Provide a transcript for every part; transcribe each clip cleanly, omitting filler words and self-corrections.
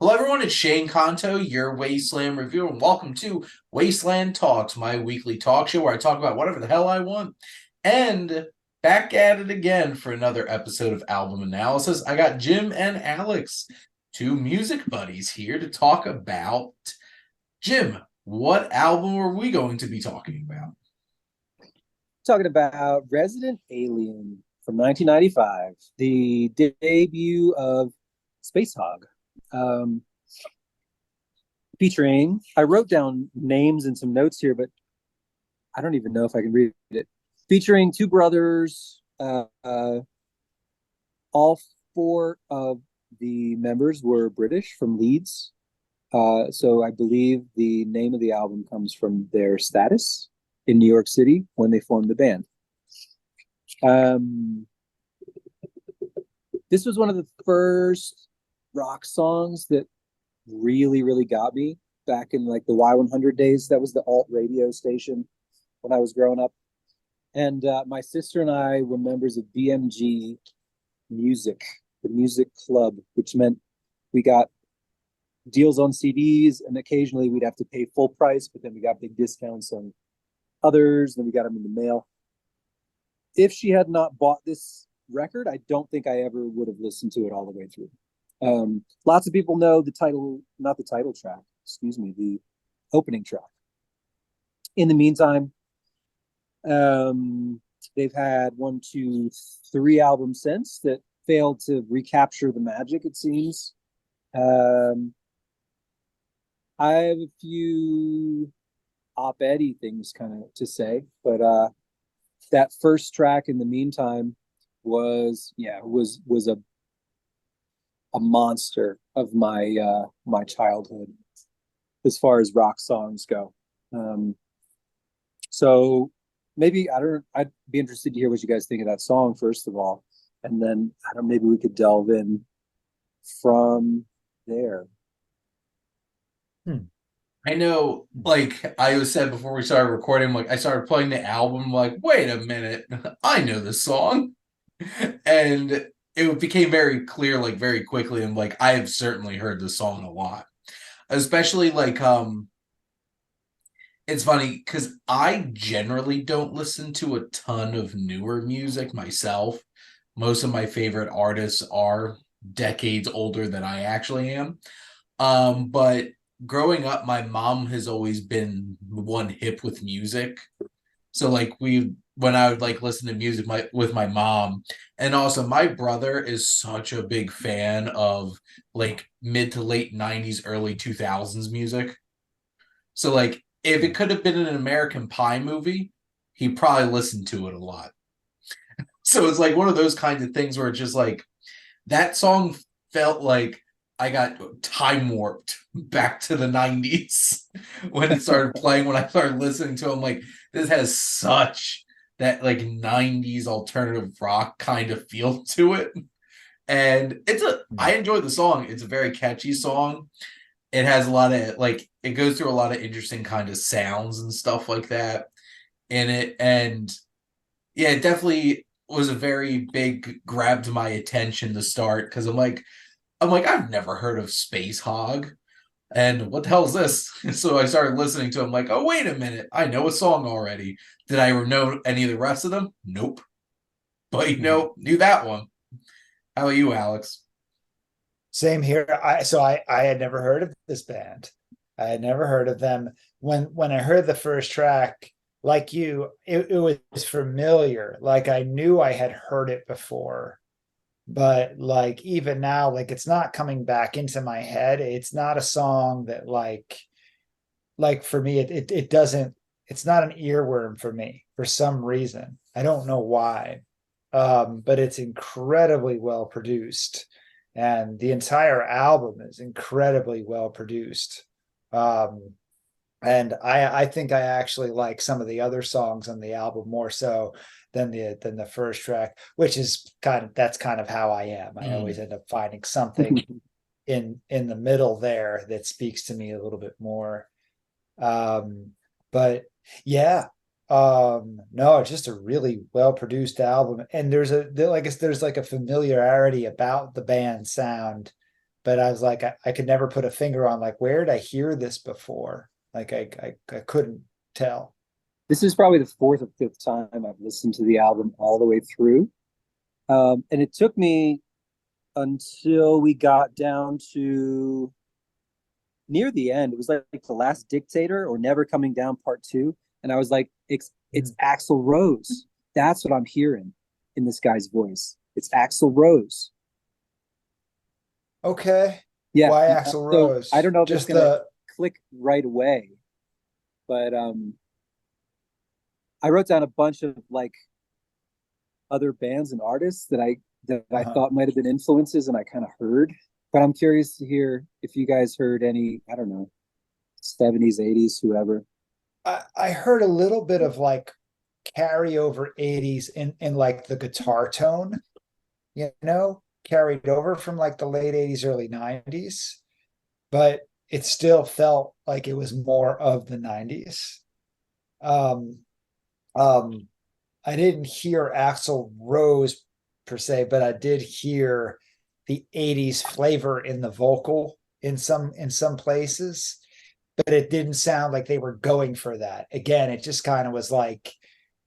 Hello, everyone. It's Shane Conto, your Wasteland reviewer, and welcome to Wasteland Talks, my weekly talk show where I talk about whatever the hell I want. And back at it again for another episode of album analysis. I got Jim and Alex, two music buddies, here to talk about. Jim, what album are we going to be talking about? Talking about Resident Alien from 1995, the debut of Spacehog. Um, Featuring, I wrote down names and some notes here, but I don't even know if I can read it. Featuring two brothers, all four of the members were British from Leeds. So I believe the name of the album comes from their status in New York City when they formed the band. Um, this was one of the first rock songs that really got me back in like the Y100 days. That was the alt radio station when I was growing up. And my sister and I were members of BMG Music, the music club, which meant we got deals on CDs, and occasionally we'd have to pay full price, but then we got big discounts on others, then we got them in the mail. If she had not bought this record, I don't think I ever would have listened to it all the way through. Lots of people know the title, not the title track, excuse me, the opening track. In the meantime, they've had 1, 2, 3 albums since that failed to recapture the magic, it seems. I have a few op-edy things kind of to say, but that first track in the meantime was a monster of my childhood as far as rock songs go. So maybe I'd be interested to hear what you guys think of that song first of all, and then maybe we could delve in from there. I know, like I said before we started recording, like I started playing the album, like, wait a minute, I know this song. And it became very clear, like very quickly, and like I have certainly heard the song a lot. Especially like it's funny because I generally don't listen to a ton of newer music myself. Most of my favorite artists are decades older than I actually am. But growing up, my mom has always been one hip with music. So like when I would like listen to music with my mom, and also my brother is such a big fan of like mid to late 90s, early 2000s music. So like if it could have been an American Pie movie, he probably listened to it a lot. So it's like one of those kinds of things where it's just like that song felt like I got time warped back to the 90s when it started playing. When I started listening to him, like this has such that like 90s alternative rock kind of feel to it. And I enjoy the song. It's a very catchy song. It has a lot of like it goes through a lot of interesting kind of sounds and stuff like that in it. And yeah, it definitely was a very big grab to my attention to start because I'm like, I've never heard of Spacehog. And what the hell is this? So I started listening to him like, oh, wait a minute. I know a song already. Did I know any of the rest of them? Nope. But knew that one. How about you, Alex? Same here. I had never heard of this band. I had never heard of them. When I heard the first track, like you, it was familiar. Like I knew I had heard it before, but like even now, like it's not coming back into my head. It's not a song that like for me, it doesn't. It's not an earworm for me for some reason. I don't know why, but it's incredibly well produced, and the entire album is incredibly well produced. Um, and I think I actually like some of the other songs on the album more so than the first track, which is that's kind of how I am. I always end up finding something in the middle there that speaks to me a little bit more. But yeah, no, it's just a really well produced album, and there's like a familiarity about the band sound but I was like, I could never put a finger on like, where did I hear this before? Like I couldn't tell. This is probably the fourth or fifth time I've listened to the album all the way through. And it took me until we got down to near the end. It was like The Last Dictator or Never Coming Down Part Two. And I was like, it's Axl Rose. That's what I'm hearing in this guy's voice. It's Axl Rose. Okay. Yeah. Why Axl Rose? So I don't know if Just it's gonna click right away, but I wrote down a bunch of like other bands and artists that I thought might have been influences and I kind of heard. But I'm curious to hear if you guys heard any, I don't know, 70s, 80s, whoever. I heard a little bit of like carryover 80s in like the guitar tone, carried over from like the late 80s, early 90s, but it still felt like it was more of the 90s. Um, I didn't hear Axl Rose per se, but I did hear the 80s flavor in the vocal in some places, but it didn't sound like they were going for that. Again, it just kind of was like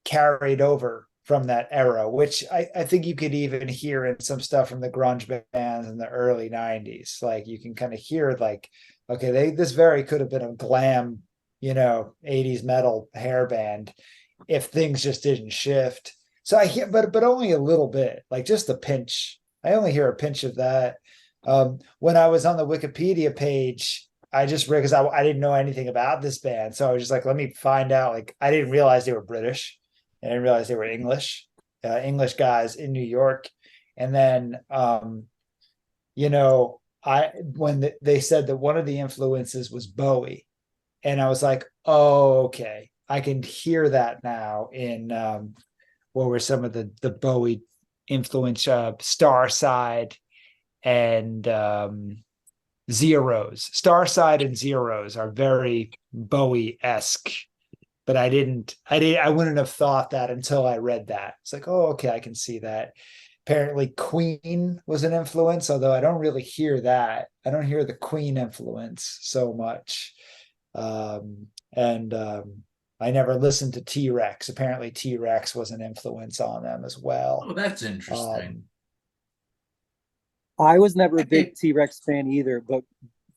carried over from that era, which I think you could even hear in some stuff from the grunge bands in the early 90s. Like you can kind of hear like, okay, this very could have been a glam, 80s metal hair band if things just didn't shift. So I hear, but only a little bit, like just a pinch. I only hear a pinch of that. When I was on the Wikipedia page, I just read because I didn't know anything about this band, so I was just like, let me find out. Like I didn't realize they were British. I didn't realize they were English guys in New York. And then, they said that one of the influences was Bowie, and I was like, oh, okay, I can hear that now in what were some of the Bowie influence, Star Side and Zeros. Star Side and Zeros are very Bowie-esque, but I wouldn't have thought that until I read that. It's like, oh, okay, I can see that. Apparently Queen was an influence, although I don't really hear that. I don't hear the Queen influence so much. I never listened to T-Rex. Apparently T-Rex was an influence on them as well. Oh, that's interesting. I was never a big T-Rex fan either, but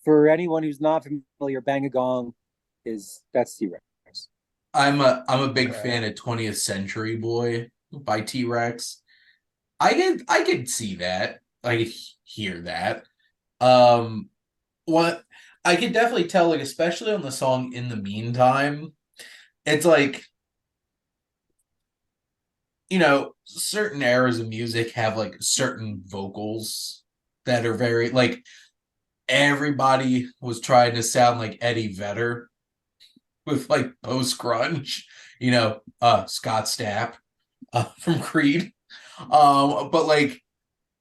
for anyone who's not familiar, Bang a Gong that's T-Rex. I'm a big fan of 20th Century Boy by T-Rex. I could see that. I could hear that. What I could definitely tell, like, especially on the song In the Meantime, it's like, certain eras of music have like certain vocals that are very like everybody was trying to sound like Eddie Vedder with like post grunge, Scott Stapp from Creed. But like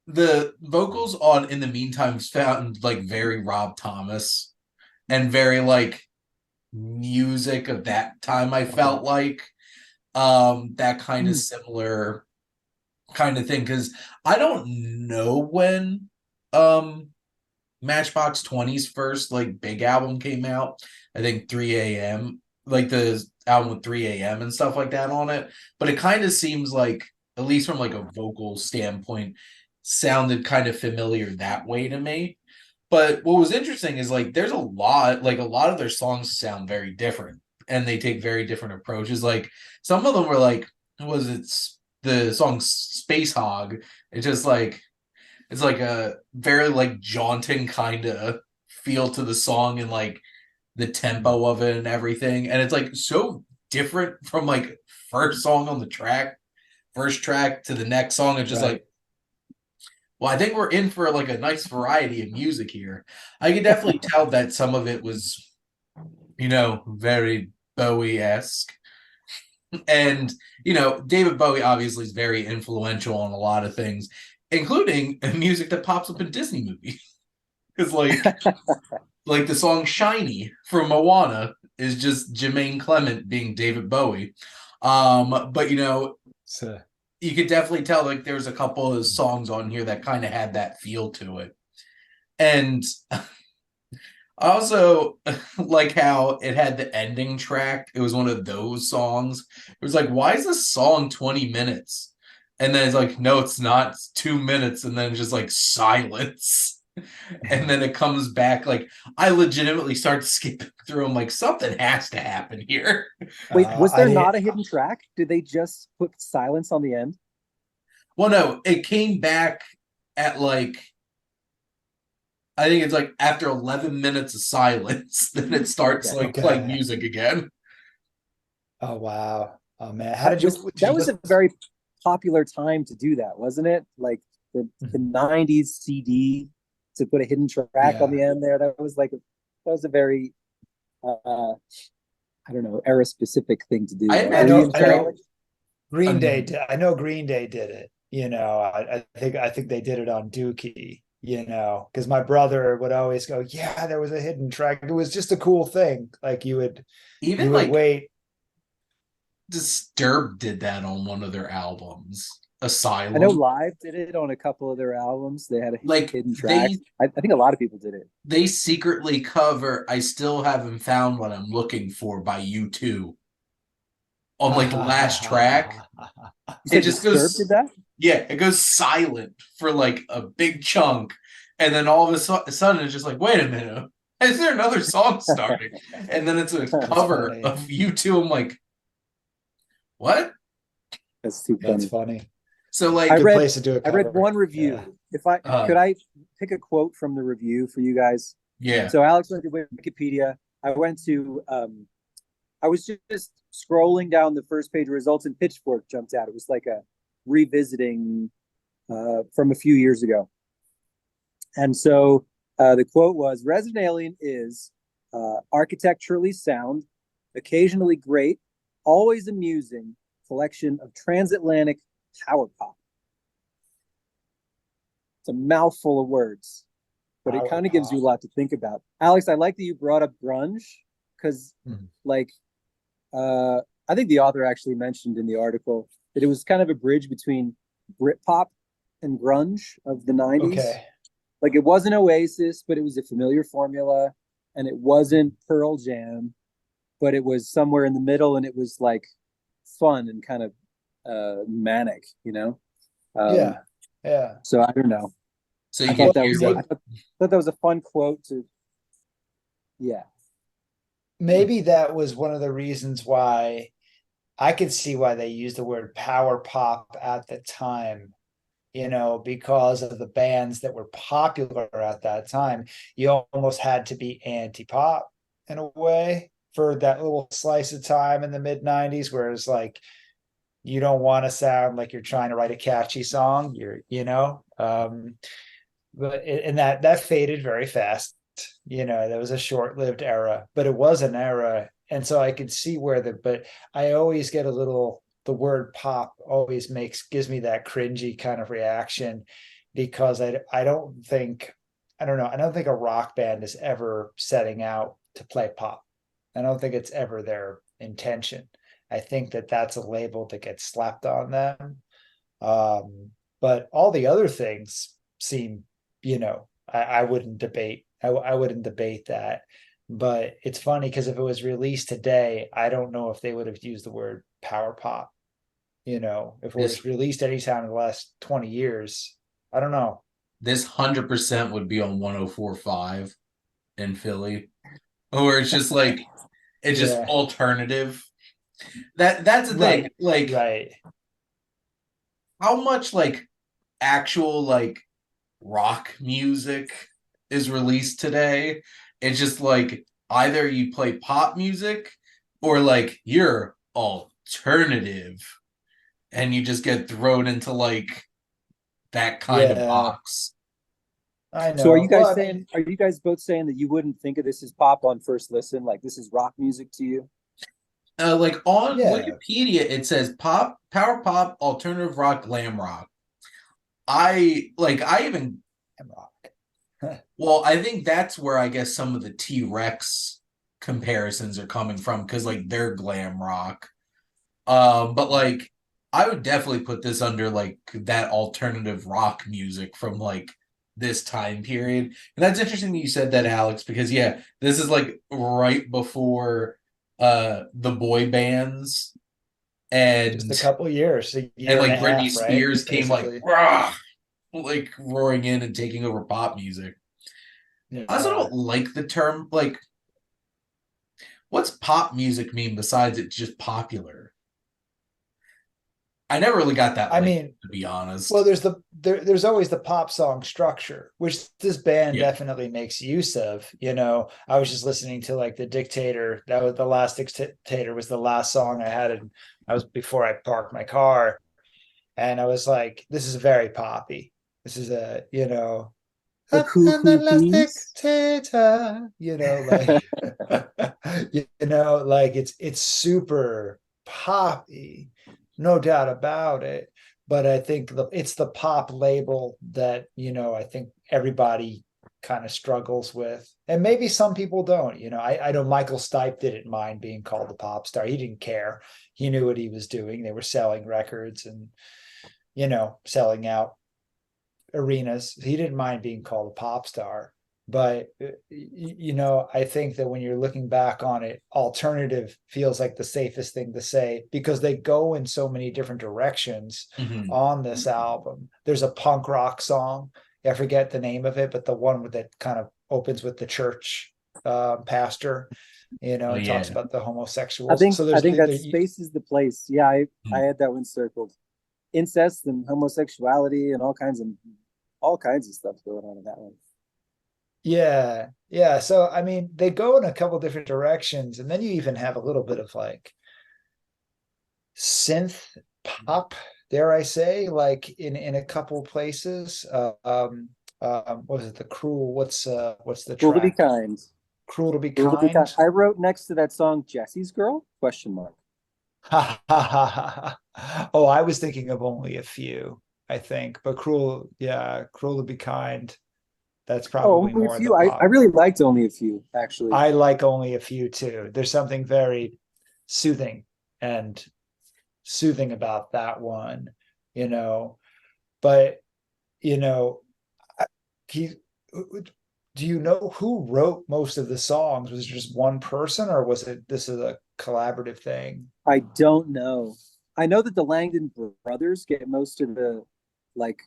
the vocals on In the Meantime sound like very Rob Thomas and very like music of that time. I felt like that kind of similar kind of thing, because I don't know when Matchbox 20's first like big album came out. I think 3 a.m. like the album with 3 a.m. and stuff like that on it, but it kind of seems like, at least from like a vocal standpoint, sounded kind of familiar that way to me. But what was interesting is like there's a lot of their songs sound very different and they take very different approaches. Like some of them were like, was it the song Spacehog? It's just like it's like a very like jaunting kind of feel to the song and like the tempo of it and everything. And it's like so different from like first track to the next song. It's just like, well, I think we're in for like a nice variety of music here. I could definitely tell that some of it was, very Bowie-esque. And, David Bowie obviously is very influential on a lot of things, including music that pops up in Disney movies. Because like the song Shiny from Moana is just Jermaine Clement being David Bowie. But you could definitely tell like there's a couple of songs on here that kind of had that feel to it. And I also like how it had the ending track. It was one of those songs. It was like, why is this song 20 minutes? And then it's like, no, it's not. It's 2 minutes. And then it's just like silence. And then it comes back. Like, I legitimately start skipping through. I'm like, something has to happen here. Wait, was there I not a hidden track? Did they just put silence on the end? Well, no, it came back at like, I think it's like after 11 minutes of silence, then it starts Okay. like playing music again. Oh wow. Oh man. How did That you was a very popular time to do that, wasn't it? Like the 90s CD to put a hidden track on Yeah. the end there. That was a very I don't know, era specific thing to do. I Were you imagine into I that, very, know Alex? Green Day um, did, I know Green Day did it. I think they did it on Dookie, because my brother would always go, yeah, there was a hidden track. It was just a cool thing. Like you even would like wait. Disturbed did that on one of their albums, I know Asylum. Live did it on a couple of their albums. They had a Like hidden track. they I think a lot of people did it. they secretly cover I Still Haven't Found What I'm Looking For by U2 on like the last track. You It said just Disturbed did goes, that? yeah, it goes silent for like a big chunk. And then all of a sudden it's just like, wait a minute, is there another song starting? And then it's a That's cover funny. of U2. I'm like, what? That's too That's funny. funny. So I like, Good read place to do a I read cover. one Yeah. review. If I uh could I pick a quote from the review for you guys. yeah. So Alex went to Wikipedia. I went to I was just scrolling down the first page of results and Pitchfork jumped out. It was like a revisiting from a few years ago. And so the quote was Resident Alien is architecturally sound, occasionally great, always amusing collection of transatlantic power pop. It's a mouthful of words, but it Power kind of gives you a pop. lot to think about. Alex, I like that you brought up grunge because, Mhm. like, I think the author actually mentioned in the article that it was kind of a bridge between Britpop and grunge of the 90s. Okay. Like, it wasn't Oasis, but it was a familiar formula, and it wasn't Pearl Jam, but it was somewhere in the middle, and it was like fun and kind of manic, you know? Um, Yeah. Yeah. so I don't know. So I you can thought Well, that hear was what thought that was a fun quote to, yeah. maybe that was one of the reasons why I could see why they used the word power pop at the time, because of the bands that were popular at that time. You almost had to be anti-pop in a way for that little slice of time in the mid 90s, whereas like you don't want to sound like you're trying to write a catchy song. And that faded very fast. There was a short-lived era, but it was an era. And so I could see but I always get the word pop always gives me that cringy kind of reaction because I don't think, I don't know, I don't think a rock band is ever setting out to play pop. I don't think it's ever their intention. I think that that's a label that gets slapped on them. But all the other things seem, I wouldn't debate. I wouldn't debate that. But it's funny because if it was released today, I don't know if they would have used the word power pop. If it this was released anytime in the last 20 years, I don't know. this 100% would be on 104.5 in Philly, or it's just like it's just Yeah. alternative. That's the thing. Right. Like, Right. how much like actual like rock music is released today? It's just like either you play pop music or like you're alternative and you just get thrown into like that kind of Yeah. box. I So know. Well, I mean, are you guys both saying that you wouldn't think of this as pop on first listen? Like this is rock music to you? Like on yeah. Wikipedia, it says pop, power pop, alternative rock, glam rock. I even well, I think that's where I guess some of the T-Rex comparisons are coming from because like they're glam rock. But like I would definitely put this under like that alternative rock music from like this time period. And that's interesting that you said that, Alex, because yeah, this is like right before the boy bands Just a and couple years, a and year and like a Britney half, right? Spears came like Basically. rah, like roaring in and taking over pop music. I also Yeah. don't like the term like what's pop music mean besides it's just popular? I never really got that I label, mean, to be well, honest. there's always the pop song structure, which this band Yeah. definitely makes use of. I was just listening to like The Dictator. That was the last Dictator was the last song I had, and I was before I parked my car, and I was like, this is very poppy. This is Like up who and the who last who's? dictator, like it's super poppy, no doubt about it. But I think it's the pop label that I think everybody kind of struggles with, and maybe some people don't. I know Michael Stipe didn't mind being called a pop star. He didn't care. He knew what he was doing. They were selling records and selling out arenas. He didn't mind being called a pop star. But I think that when you're looking back on it, alternative feels like the safest thing to say, because they go in so many different directions Mhm. on this album. There's a punk rock song. I forget the name of it, but the one that kind of opens with the church pastor, Oh and talks yeah. about the I homosexuals. think So I there's think that space is the place. Yeah, I Mhm. had that one circled. Incest and homosexuality and all kinds of stuff going on in that one. yeah. So I mean, they go in a couple different directions, and then you even have a little bit of like synth pop, dare I say, like in a couple places. What was it? The cruel. What's the Cool to be track? kind. Cruel to be Cool to be kind. kind. I wrote next to that song Jesse's Girl? Question mark. Oh, I was thinking of only a few, I think, but cruel. Yeah, cruel to be kind. That's Oh, probably only a more the few. I pop. really liked only a few, actually. I like only a few too. There's something very soothing and soothing about that one, you know. But you know, he. Do you know who wrote most of the songs? Was it just one person, or was it this is a collaborative thing? I don't know. I know that the Langdon brothers get most of the like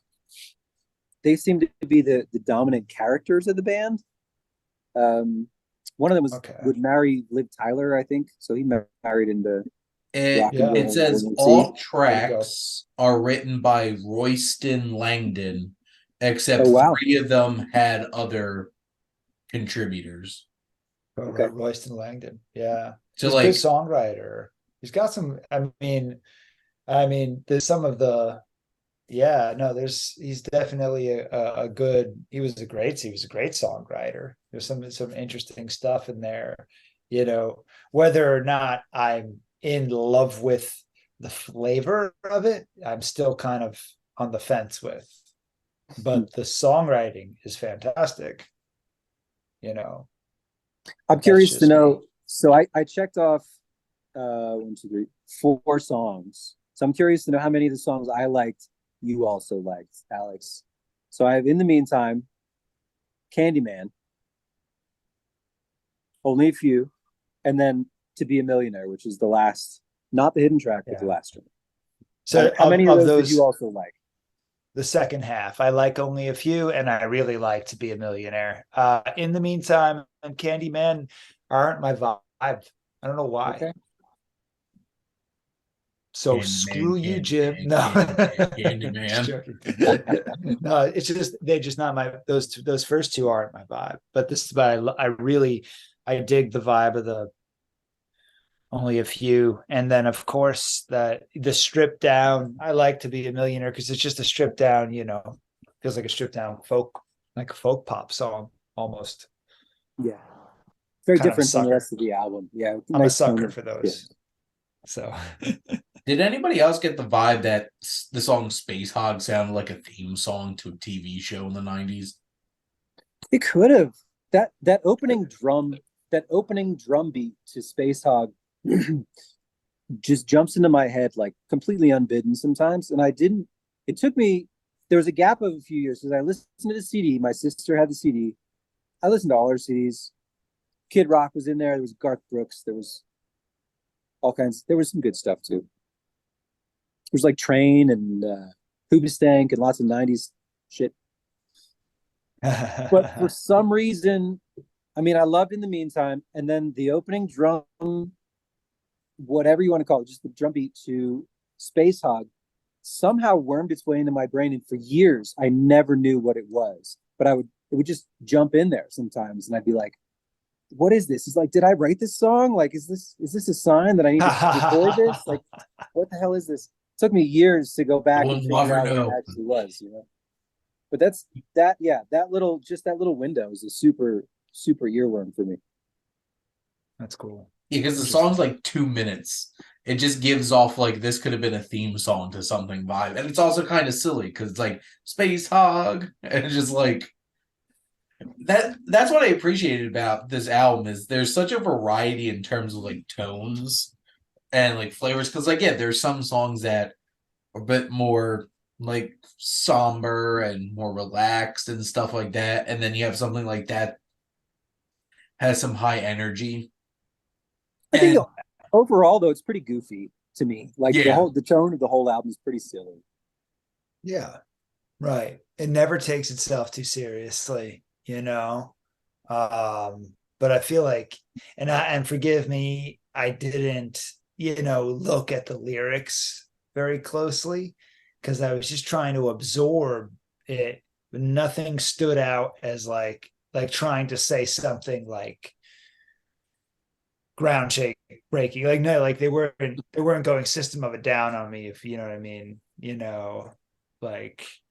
they seem to be the dominant characters of the band. Um, one of them Okay, would marry Liv Tyler, I think. So he married into It rock and yeah, it roll. says We'll see. all there you go. tracks are written by Royston Langdon, except Oh wow. three of them had other contributors. Oh, Okay. Royston Langdon, yeah, So he's a good like songwriter. He's got some. I mean, there's some of the. Yeah, no, he's definitely a good. He was a great songwriter. There's some interesting stuff in there. Whether or not I'm in love with the flavor of it, I'm still kind of on the fence with. But the songwriting is fantastic. You know, I'm that's curious to just me. know. So I checked off one, two, three, four songs. So I'm curious to know how many of the songs I liked you also liked, Alex. So I have In the Meantime, Candyman, Only a Few, and then To Be a Millionaire, which is the last, not the hidden track, but the Yeah. last one. So How of many of of those did you those, also like? the second half, I like only a few, and I really like To Be a Millionaire. In the meantime, and Candyman aren't my vibe. I don't know why. Okay. So Candyman, screw you, Jim. Candyman, No, Candyman, just Candyman. joking. No, it's just they're just not my those first two aren't my vibe. But this is but I really I dig the vibe of the only a few, and then of course the stripped down. I like To Be a Millionaire because it's just a stripped down. Feels like a stripped down folk, like a folk pop song almost. Yeah. Very Kind of a different from the sucker. rest of the album. Yeah. I'm a Nice tone sucker of for shift. those. So Did anybody else get the vibe that the song Spacehog sounded like a theme song to a TV show in the 90s? It could have that opening drum beat to Space Hog just jumps into my head like completely unbidden sometimes. And I didn't, it took me there was a gap of a few years because I listened to the CD. My sister had the CD. I listened to all her CDs. Kid Rock was in there. There was Garth Brooks. There was all kinds. There was some good stuff too. There was like Train and Hoobastank and lots of 90s shit. But for some reason, I mean, I loved In the Meantime. And then the opening drum, whatever you want to call it, just the drum beat to Spacehog somehow wormed its way into my brain. And for years, I never knew what it was. But it would just jump in there sometimes. And I'd be like, what is this? It's like, did I write this song? Like, is this a sign that I need to record this? Like, what the hell is this? It took me years to go back and figure out what it actually was, you know. But that little window is a super earworm for me. That's cool. Yeah, because the song's like 2 minutes. It just gives off like this could have been a theme song to something vibe. And it's also kind of silly because it's like Spacehog. And it's just like that's what I appreciated about this album is there's such a variety in terms of like tones and like flavors. Because like, yeah, there's some songs that are a bit more like somber and more relaxed and stuff like that. And then you have something like that has some high energy. I think overall, though, it's pretty goofy to me. Like the tone of the whole album is pretty silly. Yeah, right. It never takes itself too seriously, you know. But I feel like, and forgive me, I didn't, look at the lyrics very closely because I was just trying to absorb it. But nothing stood out as like trying to say something like ground shake breaking. Like, no, like they weren't going System of a Down on me, if you know what I mean,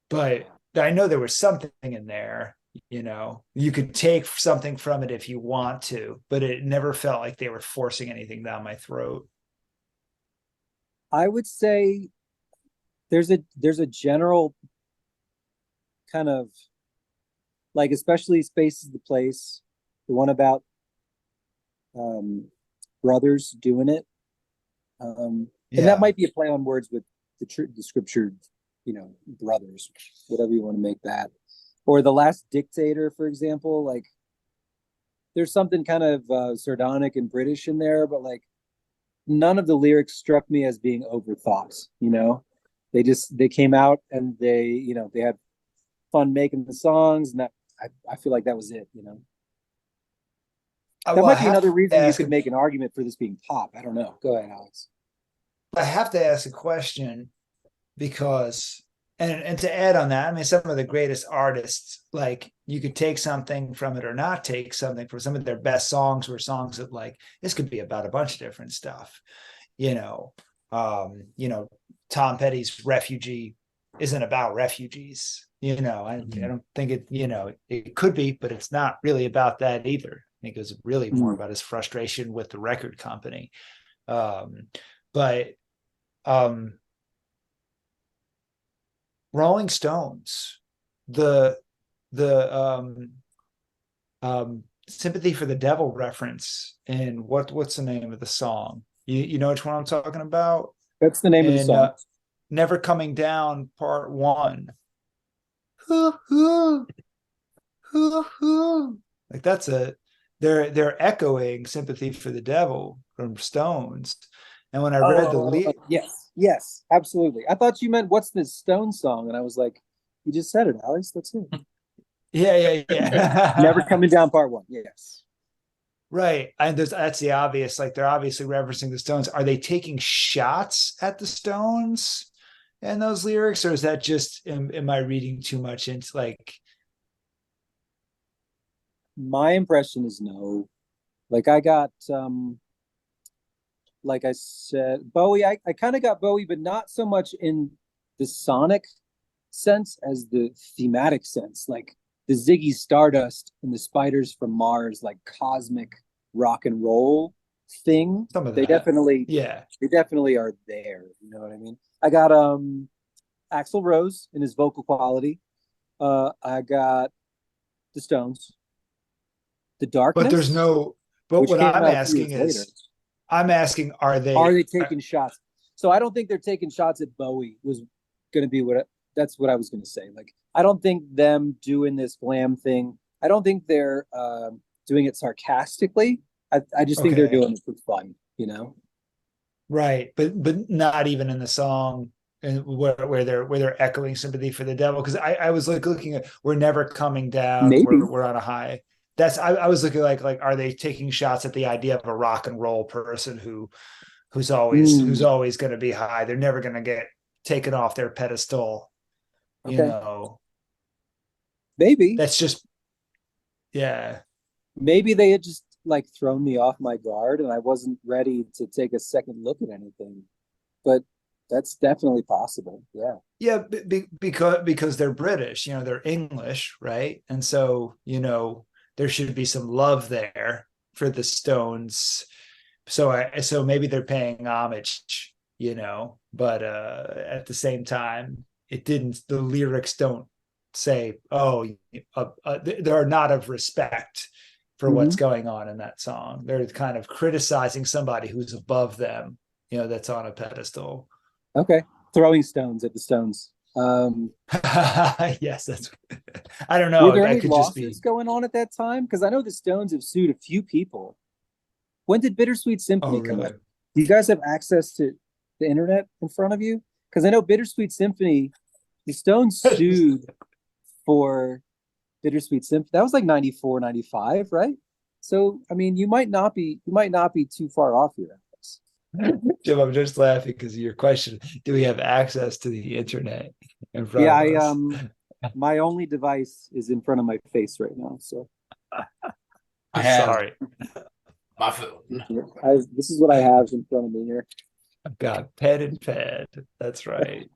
but I know there was something in there, you could take something from it if you want to, but it never felt like they were forcing anything down my throat. I would say there's a general kind of like, especially Space is the Place, the one about brothers doing it, and that might be a play on words with the scripture, brothers, whatever you want to make that, or The Last Dictator, for example. Like, there's something kind of sardonic and British in there, but like none of the lyrics struck me as being overthought. They came out and they had fun making the songs, and that I feel like that was it. That might be another reason you could make an argument for this being pop. I don't know. Go ahead, Alex. I have to ask a question because, and to add on that, I mean, some of the greatest artists, like, you could take something from it or not take something from some of their best songs, were songs that, like, this could be about a bunch of different stuff. Tom Petty's Refugee isn't about refugees. I don't think it, it could be, but it's not really about that either. I think it was really more about his frustration with the record company. But Rolling Stones, the Sympathy for the Devil reference, and what's the name of the song? You know which one I'm talking about? That's the name of the song. Never Coming Down, Part 1. Like, that's they're echoing Sympathy for the Devil from Stones. And when I read the yes, absolutely. I thought you meant what's this Stones song, and I was like, you just said it, Alex. That's it. Yeah. Never Coming Down, Part 1. Yes. Right. And that's the obvious, like, they're obviously referencing the Stones. Are they taking shots at the Stones in those lyrics, or is that just, am I reading too much into, like? My impression is no. Like, I got like I said, Bowie, I kind of got Bowie, but not so much in the sonic sense as the thematic sense. Like the Ziggy Stardust and the Spiders from Mars, like cosmic rock and roll thing. They definitely are there. You know what I mean? I got Axl Rose in his vocal quality. I got the Stones, the Darkness. But there's no. But what I'm asking is, later. I'm asking, are they taking shots? So I don't think they're taking shots at Bowie. Was going to be what that's what I was gonna say. Like, I don't think them doing this glam thing. I don't think they're doing it sarcastically. I just think they're Okay. doing it for fun. You know? Right, but not even in the song, and where they're echoing sympathy for the devil. Because I was like looking at, we're never coming down, Maybe. we're on a high. That's I was looking like are they taking shots at the idea of a rock and roll person who's Mm, always going to be high? They're never going to get taken off their pedestal. You okay. know, Maybe. that's just yeah. Maybe they had just like thrown me off my guard and I wasn't ready to take a second look at anything. But that's definitely possible. Yeah. Yeah, because they're British, they're English, right? And so, there should be some love there for the Stones. So maybe they're paying homage, but at the same time, the lyrics don't say, oh, they're not of respect for what's Hmm. going on in that song. They're kind of criticizing somebody who's above them, that's on a pedestal. Okay. Throwing stones at the Stones. Yes, that's. I don't Were know. there I any could just be. lawsuits going on at that time? Because I know the Stones have sued a few people. When did Bittersweet Oh, Symphony come really? out? Do you guys have access to the internet in front of you? Because I know Bittersweet Symphony, the Stones sued for Bittersweet Symphony. That was like 94, 95, right? So I mean, you might not be too far off here. Jim, I'm just laughing because of your question. Do we have access to the internet in front Yeah, of I us? my only device is in front of my face right now. So I have Sorry, my phone. this is what I have in front of me here. I've got pen and pad. That's right.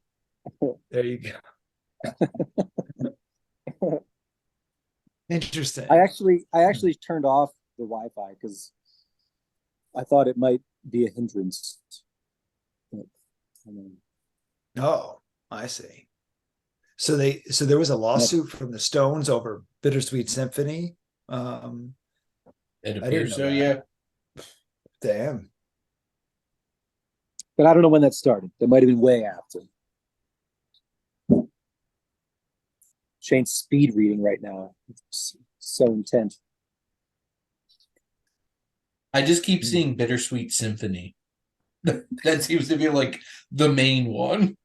There you go. Interesting. I actually turned off the Wi-Fi because I thought it might be a hindrance. But, Oh, I see. So there was a lawsuit from the Stones over Bittersweet Symphony. Um, It I didn't appears know so, that. yeah. Damn. but I don't know when that started. That might have been way after. Shane's speed reading right now. It's so intense. I just keep seeing Bittersweet Symphony. That seems to be like the main one.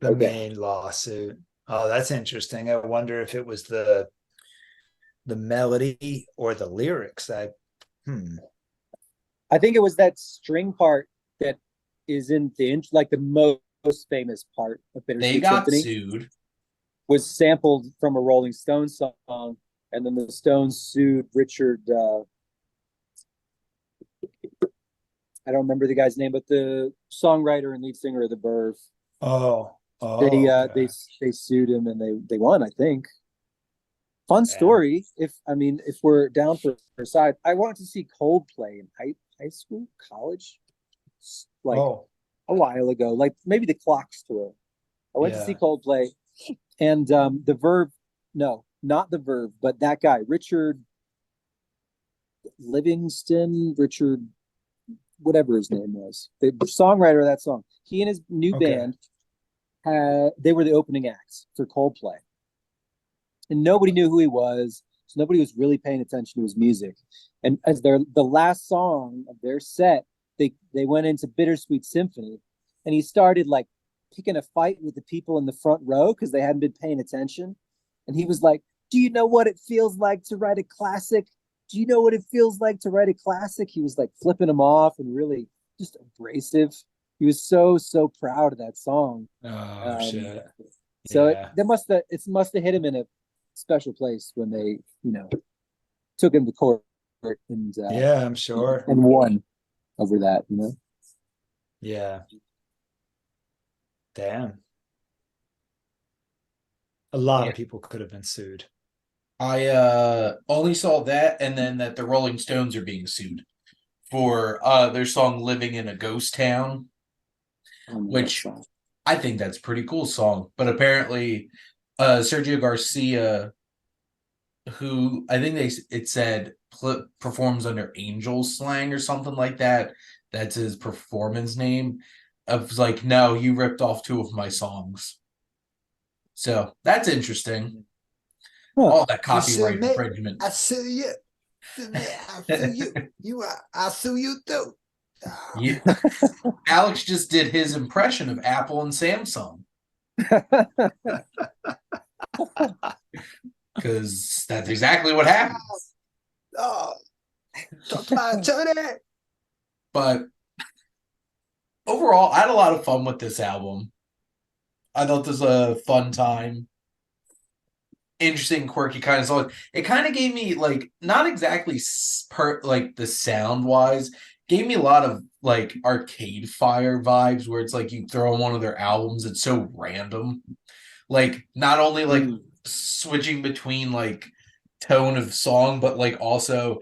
The Okay. main lawsuit. Oh, that's interesting. I wonder if it was the melody or the lyrics. I think it was that string part that is in like the most famous part of They Bittersweet got Symphony sued. was sampled from a Rolling Stones song, and then the Stones sued Richard. I don't remember the guy's name, but the songwriter and lead singer of the Verve. Oh, They okay. they sued him and they won. I think. Fun Damn. story. If we're down for a side, I wanted to see Coldplay in high school, college, like Oh, a while ago, like maybe the Clocks tour. I went to see yeah. Coldplay, and the Verve, no, not the Verve, but that guy, Richard Livingston, Richard, whatever his name was, the songwriter of that song. He and his new Okay. band they were the opening acts for Coldplay, and nobody knew who he was, so nobody was really paying attention to his music. And as the last song of their set, they went into Bittersweet Symphony, and he started like picking a fight with the people in the front row because they hadn't been paying attention. And he was like, "Do you know what it feels like to write a classic? Do you know what it feels like to write a classic?" He was like flipping them off and really just abrasive. He was so proud of that song. Oh, Um, shit. so Yeah. it must have hit him in a special place when they took him to court and Yeah, I'm sure. and won over that. Yeah. Damn. A lot Yeah. of people could have been sued. I only saw that and then that the Rolling Stones are being sued for their song Living in a Ghost Town, which I think that's a pretty cool song. But apparently Sergio Garcia, who I think it said performs under Angel slang or something like that. That's his performance name. I was like, no, you ripped off two of my songs. So that's interesting. Huh. All that copyright infringement. I sue you. I sue you. I sue you too. Yeah. Alex just did his impression of Apple and Samsung. Because that's exactly what happens. Oh, talk to my attorney. But overall, I had a lot of fun with this album. I thought this was a fun time. Interesting, quirky kind of song. It kind of gave me like not exactly like the sound wise, gave me a lot of like Arcade Fire vibes where it's like you throw on one of their albums, it's so random. Like not only like switching between like tone of song, but like also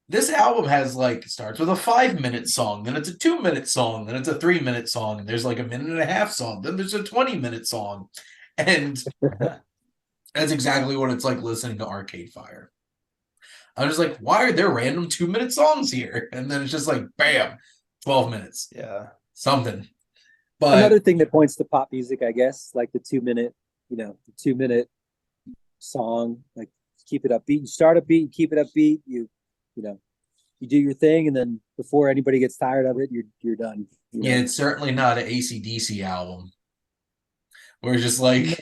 this album has like starts with a 5-minute song, then it's a 2-minute song, then it's a 3-minute song, and there's like a 1.5-minute song, then there's a 20-minute song. And that's exactly what it's like listening to Arcade Fire. I was just like, why are there random 2-minute songs here? And then it's just like, bam, 12 minutes. Yeah. Something. But another thing that points to pop music, I guess, like the 2-minute, the 2-minute song, like keep it upbeat. You start a beat, keep it upbeat, you do your thing, and then before anybody gets tired of it, you're done. Yeah, it's certainly not an AC/DC album. Where it's just like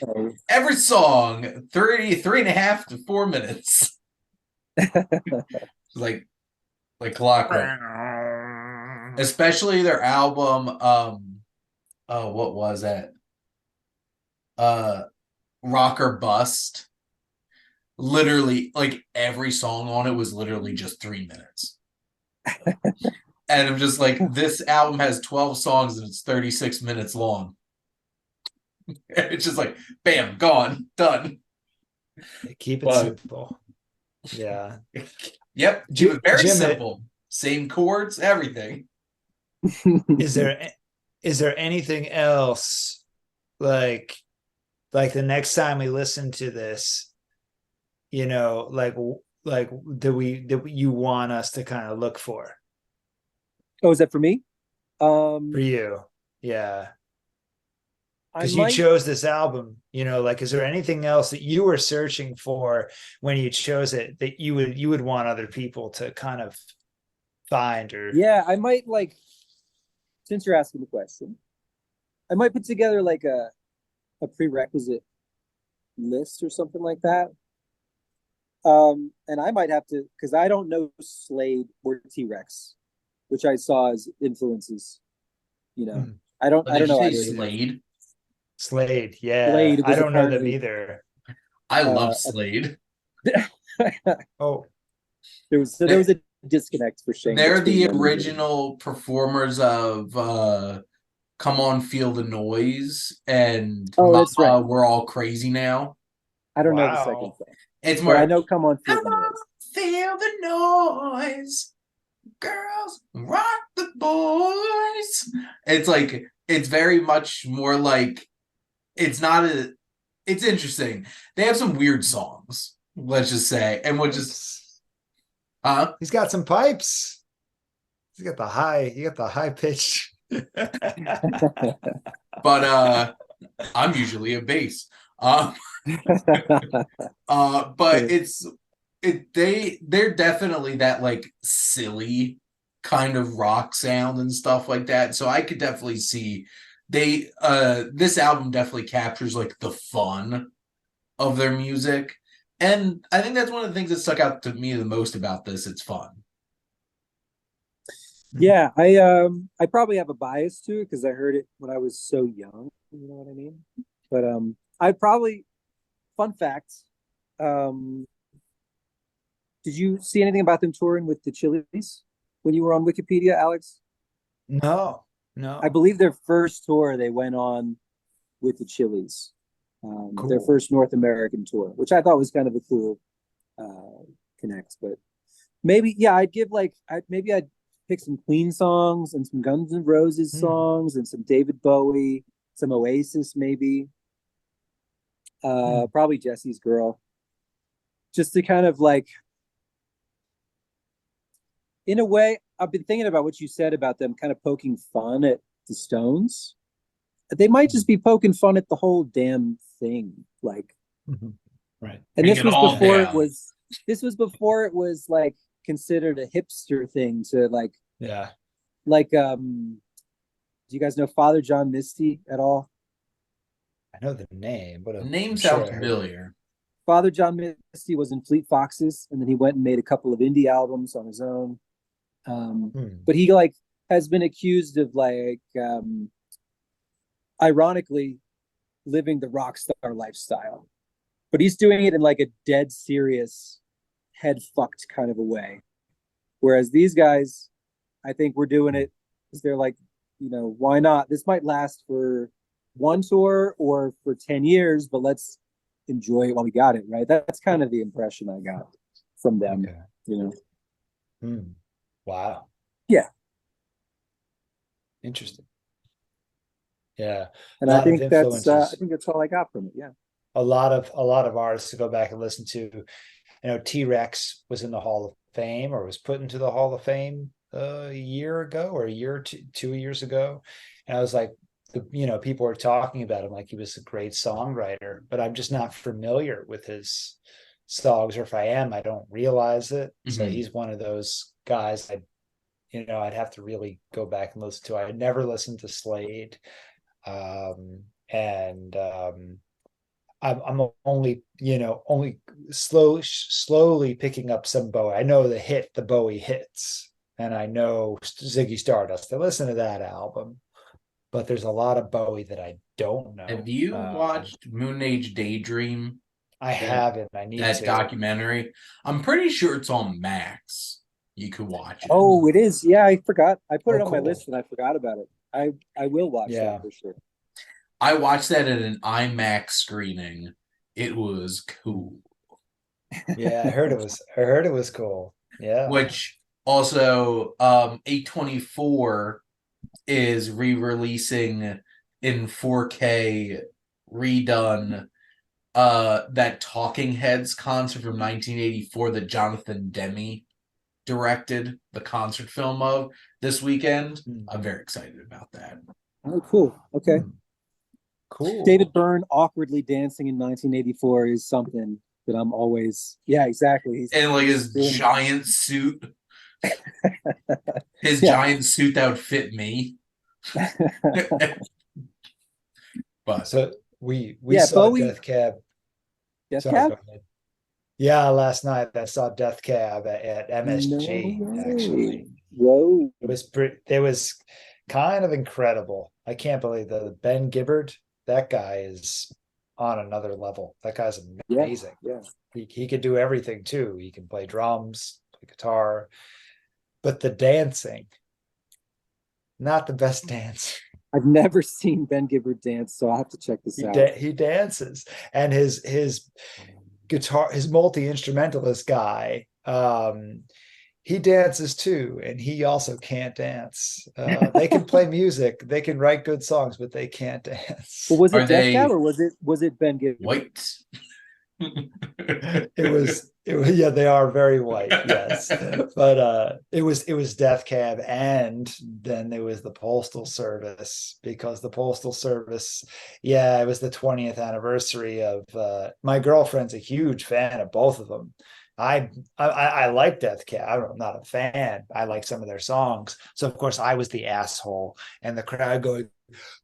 every song 3.5 to 4 minutes. like clockwork. Especially their album, what was that? Rock or Bust. Literally, like every song on it was literally just 3 minutes. And I'm just like, this album has 12 songs and it's 36 minutes long. It's just like, bam, gone, done. Keep it simple. Yeah. Yep. Keep it very simple. Same chords, everything. Is there anything else like the next time we listen to this, like that you want us to kind of look for? Oh, is that for me? For you, yeah. Because you chose this album, like, is there anything else that you were searching for when you chose it that you would want other people to kind of find? Or yeah, I might, like, since you're asking the question, I might put together like a prerequisite list or something like that. And I might have to, because I don't know Slade or T-Rex, which I saw as influences. I don't know either. Slade, yeah. Slade, I don't know them either. I love Slade. Oh, there was a disconnect for Shane. They're the original performers of "Come On, Feel the Noise" and that's right. "We're All Crazy Now." I don't know the second song. It's more. I know "Come On, Feel the Noise." Feel the noise, girls, rock the boys. It's like it's very much more like. It's not a. It's interesting. They have some weird songs. Let's just say, and we'll just. He's got some pipes. He got the high pitch. But I'm usually a bass. But they're definitely that like silly kind of rock sound and stuff like that. So I could definitely see this album definitely captures like the fun of their music. And I think that's one of the things that stuck out to me the most about this. It's fun. Yeah, I probably have a bias to it because I heard it when I was so young. You know what I mean? But I probably, fun fact, did you see anything about them touring with the Chili's when you were on Wikipedia, Alex? No. I believe their first tour they went on with the Chili's. Cool. Their first North American tour, which I thought was kind of a cool connect. But maybe, yeah, I'd pick some Queen songs and some Guns N' Roses songs and some David Bowie, some Oasis, maybe. Probably Jesse's Girl. Just to kind of like, in a way, I've been thinking about what you said about them kind of poking fun at the Stones. They might just be poking fun at the whole damn thing. Like, Right. and Break this it was all before it down. was. This was before it was like considered a hipster thing to Yeah. like. Do you guys know Father John Misty at all? I know the name, but The I'm name sure sounds I heard it. familiar. Father John Misty was in Fleet Foxes, and then he went and made a couple of indie albums on his own. But he like has been accused of ironically living the rock star lifestyle, but he's doing it in like a dead serious, head fucked kind of a way. Whereas these guys, I think we're doing it because they're like, why not? This might last for one tour or for 10 years, but let's enjoy it while we got it, right? That's kind of the impression I got from them, Okay. Wow. Yeah. Interesting. Yeah. And A I lot of think that's influences. all I got from it. Yeah. A lot of artists to go back and listen to. T-Rex was in the Hall of Fame, or was put into the Hall of Fame a year ago, or a year or 2 years ago. And I was like, people were talking about him like he was a great songwriter, but I'm just not familiar with his songs, or if I am, I don't realize it. So he's one of those guys I'd have to really go back and listen to. I had never listened to Slade. I'm only slowly picking up some Bowie. I know the Bowie hits, and I know Ziggy Stardust. I listen to that album, but there's a lot of Bowie that I don't know. Have you watched Moon Age Daydream? I haven't. I need that to. documentary. I'm pretty sure it's on Max. You could watch it. Oh, it is. Yeah, I forgot. I put it on my cool. list and I forgot about it. I will watch that for sure. I watched that at an IMAX screening. It was cool. Yeah, I heard it was cool. Yeah. Which also A24 is re-releasing in 4K redone that Talking Heads concert from 1984 that Jonathan Demme directed the concert film of this weekend. I'm very excited about that. Oh, cool. Okay. Cool. David Byrne awkwardly dancing in 1984 is something that I'm always. Yeah, exactly. And like his giant suit. His giant suit that would fit me. But so we saw Bowie, Death Cab. Death Cab? Yeah, last night I saw Death Cab at MSG. No actually, whoa! It was kind of incredible. I can't believe that Ben Gibbard. That guy is on another level. That guy's amazing. Yeah. He could do everything too. He can play drums, play guitar, but the dancing, not the best dancer. I've never seen Ben Gibbard dance, so I'll have to check this out. He dances, and his guitar, his multi-instrumentalist guy, he dances too, and he also can't dance. They can play music, they can write good songs, but they can't dance. Well, was it Death Cab or was it Ben Gibbard? White. it was yeah, they are very white, yes. But it was Death Cab, and then there was the Postal Service, because the Postal Service, it was the 20th anniversary of my girlfriend's a huge fan of both of them. I like Death Cab. I'm not a fan. I like some of their songs. So of course I was the asshole, and the crowd going,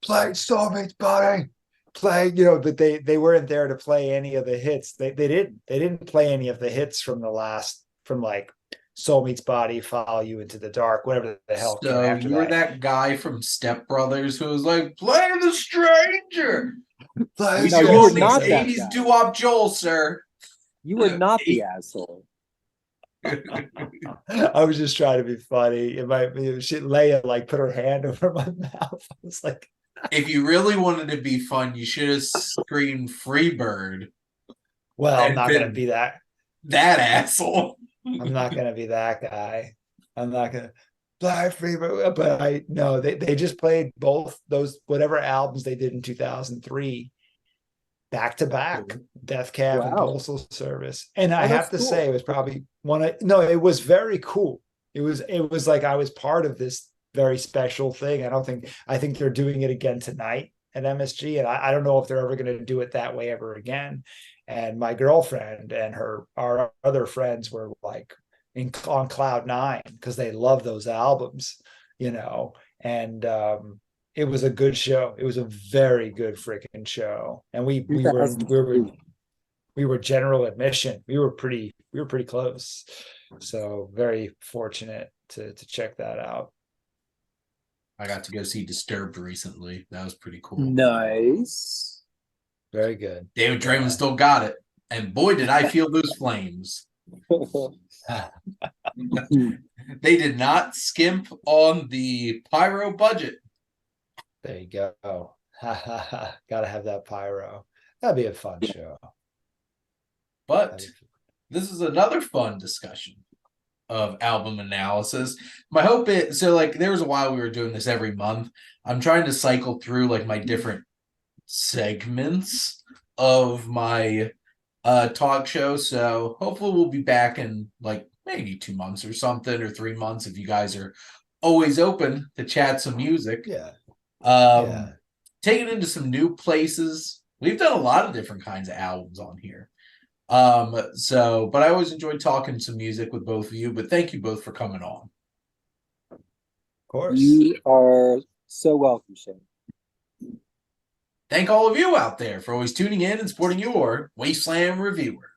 "Play Soulmate's Body." Play, but they weren't there to play any of the hits. They didn't play any of the hits from like Soul Meets Body, Follow You Into the Dark, whatever the hell came after you were that guy from Step Brothers who was like, "Play The Stranger." We were not 80s doo-wop Joel, sir. You were not the asshole. I was just trying to be funny. Leia like put her hand over my mouth. I was like, if you really wanted to be fun, you should have screamed Freebird. Well, I'm not going to be that asshole. I'm not going to be that guy. I'm not going to play Freebird. But they just played both those, whatever albums they did in 2003, back to back, Death Cab and Postal Service. And I have to say, it was probably it was very cool. It was like I was part of this very special thing. I think they're doing it again tonight at MSG, and I don't know if they're ever going to do it that way ever again. And my girlfriend and our other friends were like on cloud nine because they love those albums, and it was a good show. It was a very good freaking show, and we were general admission. We were pretty close, so very fortunate to check that out. I got to go see Disturbed recently. That was pretty cool. Nice. Very good. David Draymond still got it, and boy, did I feel those flames. They did not skimp on the pyro budget. There you go. Gotta have that pyro. That'd be a fun show. But this is another fun discussion of album analysis. My hope is, so like there was a while we were doing this every month. I'm trying to cycle through like my different segments of my talk show. So hopefully we'll be back in like maybe 2 months or something, or 3 months if you guys are always open to chat some music. Yeah. Take it into some new places. We've done a lot of different kinds of albums on here. But I always enjoy talking some music with both of you, but thank you both for coming on. Of course. You are so welcome, Shane. Thank all of you out there for always tuning in and supporting your Wasteland Reviewer.